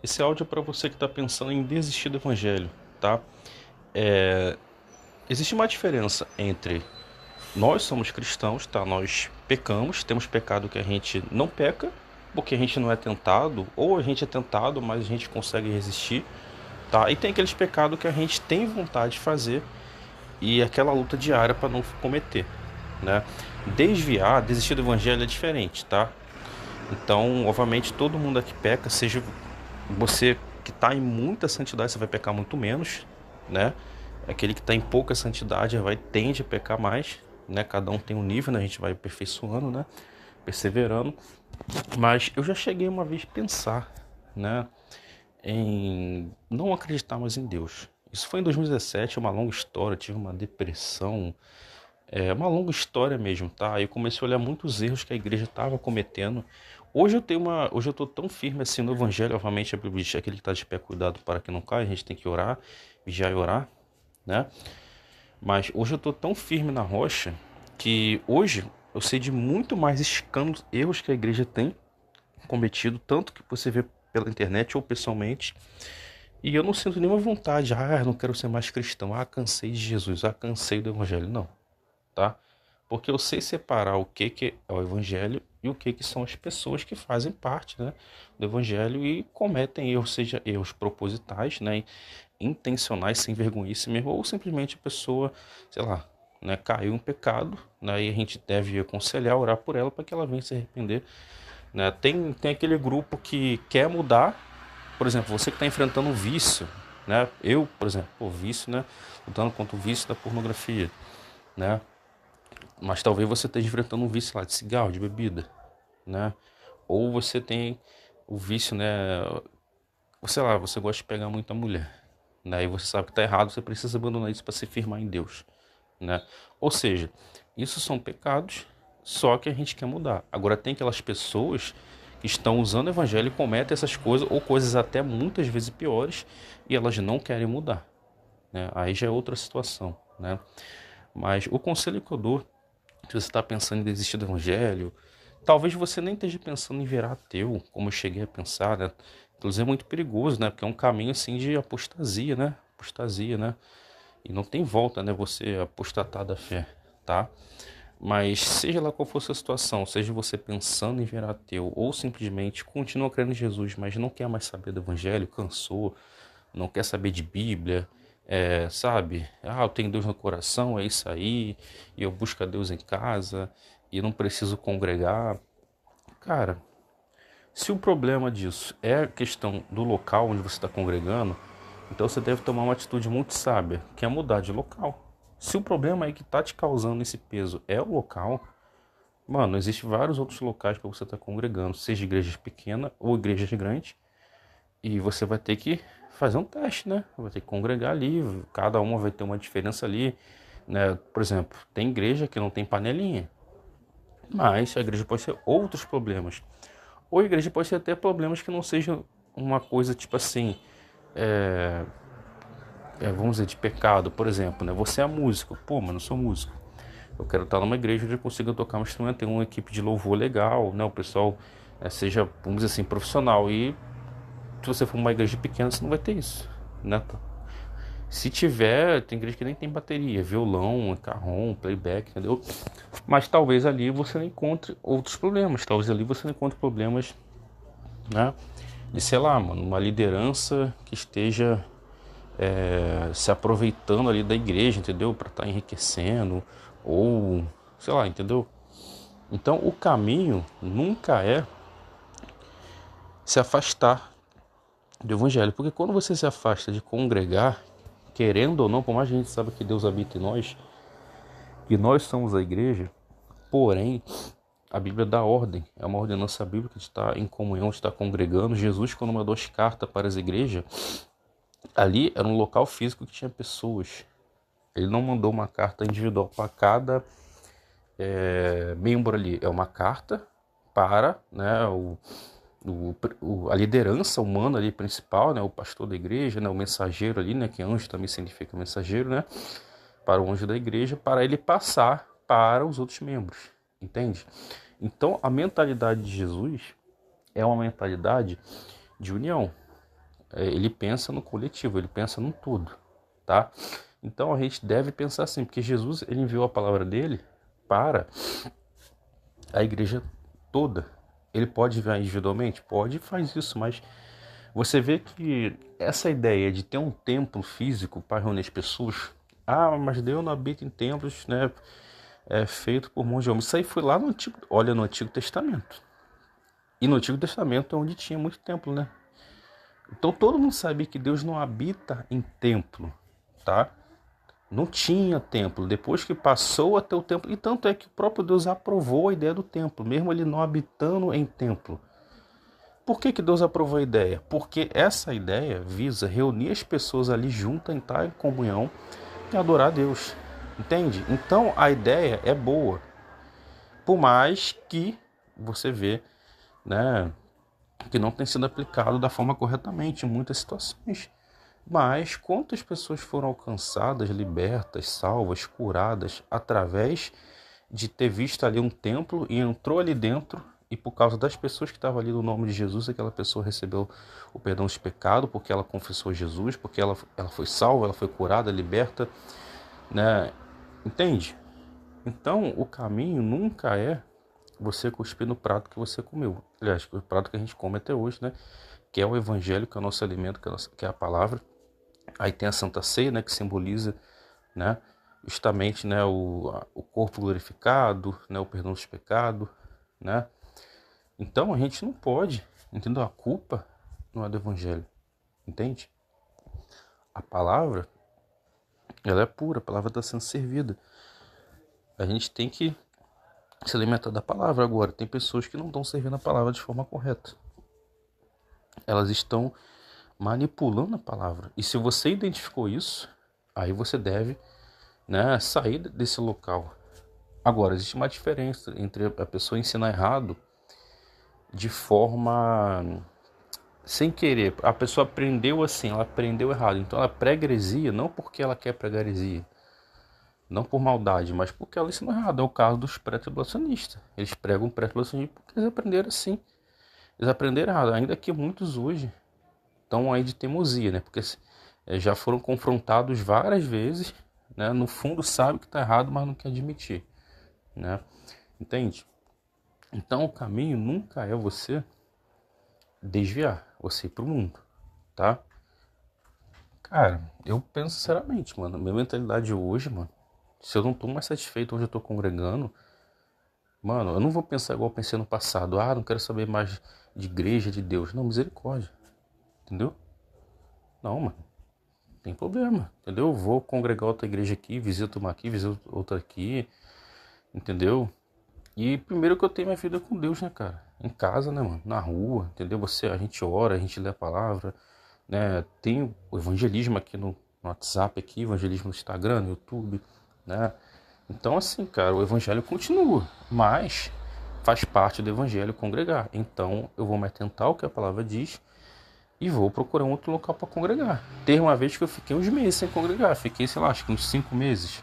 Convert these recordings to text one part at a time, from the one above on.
Esse áudio é para você que está pensando em desistir do evangelho, tá? Existe uma diferença entre nós somos cristãos, tá? Nós pecamos, temos pecado que a gente não peca, porque a gente não é tentado, ou a gente é tentado, mas a gente consegue resistir, tá? E tem aqueles pecados que a gente tem vontade de fazer e aquela luta diária para não cometer, né? Desistir do evangelho é diferente, tá? Então, obviamente, todo mundo aqui peca, seja você que está em muita santidade, você vai pecar muito menos, né? Aquele que está em pouca santidade tende a pecar mais, né? Cada um tem um nível, né? A gente vai aperfeiçoando, né? Perseverando. Mas eu já cheguei uma vez a pensar, né? Em não acreditar mais em Deus. Isso foi em 2017, é uma longa história, tive uma depressão, é uma longa história mesmo, tá? Aí eu comecei a olhar muitos erros que a igreja estava cometendo. Hoje eu tô tão firme assim no evangelho, obviamente a Bíblia diz aquele que está de pé cuidado para que não caia, a gente tem que orar, vigiar e orar, né? Mas hoje eu tô tão firme na rocha que hoje eu sei de muito mais escândalos, erros que a igreja tem cometido, tanto que você vê pela internet ou pessoalmente, e eu não sinto nenhuma vontade, eu não quero ser mais cristão, cansei de Jesus, cansei do evangelho, não, tá? Porque eu sei separar o que é o evangelho e o que são as pessoas que fazem parte, né, do evangelho e cometem erros, seja erros propositais, né, intencionais, sem vergonhice mesmo, ou simplesmente a pessoa, sei lá, né, caiu em pecado, né, e a gente deve aconselhar, orar por ela para que ela venha se arrepender, né? Tem aquele grupo que quer mudar, por exemplo, você que está enfrentando um vício, né? Eu, por exemplo, vício, né? Lutando contra o vício da pornografia, né? Mas talvez você esteja enfrentando um vício lá de cigarro, de bebida, né? Ou você tem o vício, né? Sei lá, você gosta de pegar muita mulher, né? E você sabe que está errado, você precisa abandonar isso para se firmar em Deus, né? Ou seja, isso são pecados, só que a gente quer mudar. Agora tem aquelas pessoas que estão usando o evangelho e cometem essas coisas, ou coisas até muitas vezes piores, e elas não querem mudar, né? Aí já é outra situação, né? Mas o conselho que eu dou, se você está pensando em desistir do evangelho, talvez você nem esteja pensando em virar ateu, como eu cheguei a pensar, né? Inclusive é muito perigoso, né? Porque é um caminho assim de apostasia, né? Apostasia, né? E não tem volta, né? Você apostatar da fé, tá? Mas seja lá qual for a sua situação, seja você pensando em virar ateu ou simplesmente continua crendo em Jesus, mas não quer mais saber do evangelho, cansou, não quer saber de Bíblia, sabe? Eu tenho Deus no coração, é isso aí, e eu busco a Deus em casa, e não preciso congregar. Cara, se o problema disso é a questão do local onde você está congregando, então você deve tomar uma atitude muito sábia, que é mudar de local. Se o problema aí que está te causando esse peso é o local, mano, existe vários outros locais para você estar congregando, seja igrejas pequenas ou igrejas grandes, e você vai ter que fazer um teste, né? Vai ter que congregar ali, cada uma vai ter uma diferença ali, né? Por exemplo, tem igreja que não tem panelinha, mas a igreja pode ter outros problemas. Ou a igreja pode ter até problemas que não sejam uma coisa tipo assim, é, vamos dizer, de pecado, por exemplo, né? Você é músico, pô, mas não sou músico. Eu quero estar numa igreja onde eu consiga tocar um instrumento, ter uma equipe de louvor legal, né? O pessoal seja, vamos dizer assim, profissional. E se você for uma igreja pequena, você não vai ter isso, né? Se tiver, tem igreja que nem tem bateria, violão, carrom, playback, entendeu? Mas talvez ali você não encontre outros problemas. Talvez ali você não encontre problemas, né? De, sei lá, mano, uma liderança que esteja se aproveitando ali da igreja, entendeu? Para estar enriquecendo, ou sei lá, entendeu? Então o caminho nunca é se afastar do evangelho, porque quando você se afasta de congregar, querendo ou não, por mais que a gente saiba que Deus habita em nós, que nós somos a igreja, porém a Bíblia dá ordem, é uma ordenança bíblica de estar em comunhão, de estar congregando. Jesus, quando mandou as cartas para as igrejas, ali era um local físico que tinha pessoas. Ele não mandou uma carta individual para cada membro ali. É uma carta para, né, a liderança humana ali principal, né, o pastor da igreja, né, o mensageiro ali, né, que anjo também significa mensageiro, né, para o anjo da igreja, para ele passar para os outros membros, entende? Então a mentalidade de Jesus é uma mentalidade de união, Ele pensa no coletivo, ele pensa no todo, tá? Então a gente deve pensar assim, porque Jesus, ele enviou a palavra dele para a igreja toda. Ele pode enviar individualmente? Pode, faz isso, mas você vê que essa ideia de ter um templo físico para reunir as pessoas, mas Deus não habita em templos, né? É feito por mãos de homens. Isso aí foi lá no Antigo, olha, no Antigo Testamento. E no Antigo Testamento é onde tinha muito templo, né? Então todo mundo sabia que Deus não habita em templo, tá? Não tinha templo. Depois que passou a ter o templo, e tanto é que o próprio Deus aprovou a ideia do templo, mesmo ele não habitando em templo. Por que Deus aprovou a ideia? Porque essa ideia visa reunir as pessoas ali juntas, entrar em comunhão e adorar a Deus. Entende? Então a ideia é boa. Por mais que você vê, né, que não tem sido aplicado da forma corretamente em muitas situações. Mas quantas pessoas foram alcançadas, libertas, salvas, curadas através de ter visto ali um templo e entrou ali dentro e por causa das pessoas que estavam ali no nome de Jesus, aquela pessoa recebeu o perdão dos pecados porque ela confessou Jesus, porque ela foi salva, ela foi curada, liberta, né? Entende? Então o caminho nunca é você cuspir no prato que você comeu. Aliás, o prato que a gente come até hoje, né? Que é o evangelho, que é o nosso alimento, que é a palavra. Aí tem a Santa Ceia, né? Que simboliza, né? Justamente, né? O corpo glorificado, né? O perdão dos pecados, né? Então a gente não pode, entendeu? A culpa não é do evangelho, entende? A palavra, ela é pura, a palavra está sendo servida. A gente tem que se alimentar da palavra. Agora, tem pessoas que não estão servindo a palavra de forma correta. Elas estão manipulando a palavra. E se você identificou isso, aí você deve, né, sair desse local. Agora, existe uma diferença entre a pessoa ensinar errado de forma sem querer. A pessoa aprendeu assim, ela aprendeu errado. Então ela prega heresia não porque ela quer pregar heresia, não por maldade, mas porque ela ensinou errado. É o caso dos pré-tribulacionistas. Eles pregam pré-tribulacionismo porque eles aprenderam assim. Eles aprenderam errado, ainda que muitos hoje estão aí de teimosia, né? Porque já foram confrontados várias vezes, né? No fundo sabe que está errado, mas não quer admitir, né? Entende? Então o caminho nunca é você desviar, você ir pro mundo, tá? Cara, eu penso sinceramente, mano, minha mentalidade hoje, mano, se eu não tô mais satisfeito onde eu tô congregando, mano, eu não vou pensar igual eu pensei no passado. Não quero saber mais de igreja, de Deus. Não, misericórdia, entendeu? Não, mano. Tem problema, entendeu? Eu vou congregar outra igreja aqui, visito uma aqui, visito outra aqui, entendeu? E primeiro que eu tenho minha vida com Deus, né, cara? Em casa, né, mano? Na rua, entendeu? A gente ora, a gente lê a palavra, né? Tem o evangelismo aqui no WhatsApp, aqui, evangelismo no Instagram, no YouTube, né? Então, assim, cara, o evangelho continua, mas faz parte do evangelho congregar. Então, eu vou me atentar ao que a palavra diz e vou procurar um outro local para congregar. Teve uma vez que eu fiquei uns meses sem congregar. Fiquei, sei lá, acho que uns 5 meses.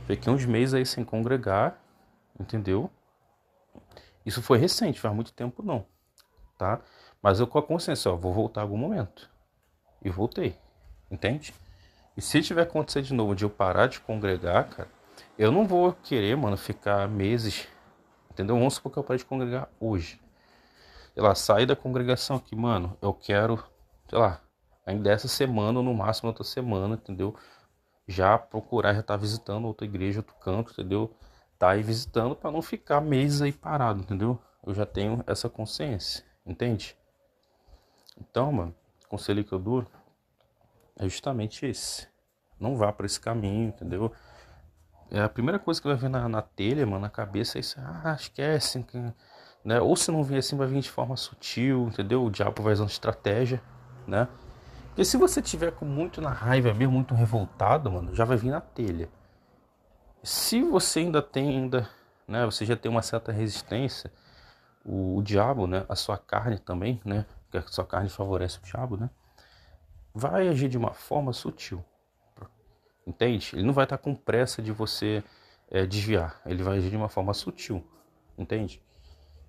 Fiquei uns meses aí sem congregar, entendeu? Isso foi recente, faz muito tempo não, tá? Mas eu com a consciência, ó, vou voltar em algum momento. E voltei, entende? E se tiver acontecer de novo de eu parar de congregar, cara, eu não vou querer, mano, ficar meses, entendeu? Vamos supor que eu pare de congregar hoje. Sei lá, sair da congregação aqui, mano, eu quero, sei lá, ainda essa semana ou no máximo outra semana, entendeu? Já procurar, já tá visitando outra igreja, outro canto, entendeu? Tá aí visitando para não ficar meses aí parado, entendeu? Eu já tenho essa consciência, entende? Então, mano, o conselho que eu dou é justamente esse. Não vá para esse caminho, entendeu? É a primeira coisa que vai vir na telha, mano, na cabeça é isso. Esquece, né? Ou se não vir assim, vai vir de forma sutil, entendeu? O diabo vai usando estratégia, né? Porque se você tiver com muito na raiva mesmo, muito revoltado, mano, já vai vir na telha. Se você ainda, né? Você já tem uma certa resistência, o diabo, né? A sua carne também, né? Porque a sua carne favorece o diabo, né? Vai agir de uma forma sutil. Entende? Ele não vai estar com pressa de você desviar. Ele vai agir de uma forma sutil. Entende?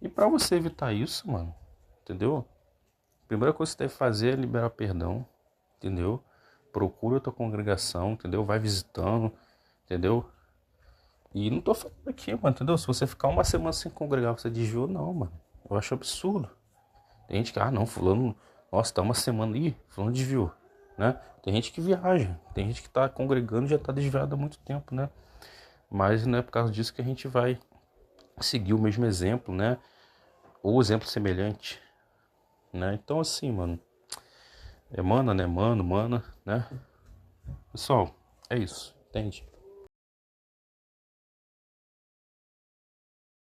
E para você evitar isso, mano, entendeu? primeira coisa que você deve fazer é liberar perdão, entendeu? Procura a tua congregação, entendeu? Vai visitando, entendeu? E não tô falando aqui, mano, entendeu? Se você ficar uma semana sem congregar, você desviou, não, mano. Eu acho absurdo. Tem gente que, não, fulano, nossa, tá uma semana aí, fulano desviou, né? Tem gente que viaja, tem gente que tá congregando e já tá desviado há muito tempo, né? Mas não é por causa disso que a gente vai seguir o mesmo exemplo, né? Ou exemplo semelhante, né? Então assim, mano, é mana, né? Mano, mana, né? Pessoal, é isso, entende?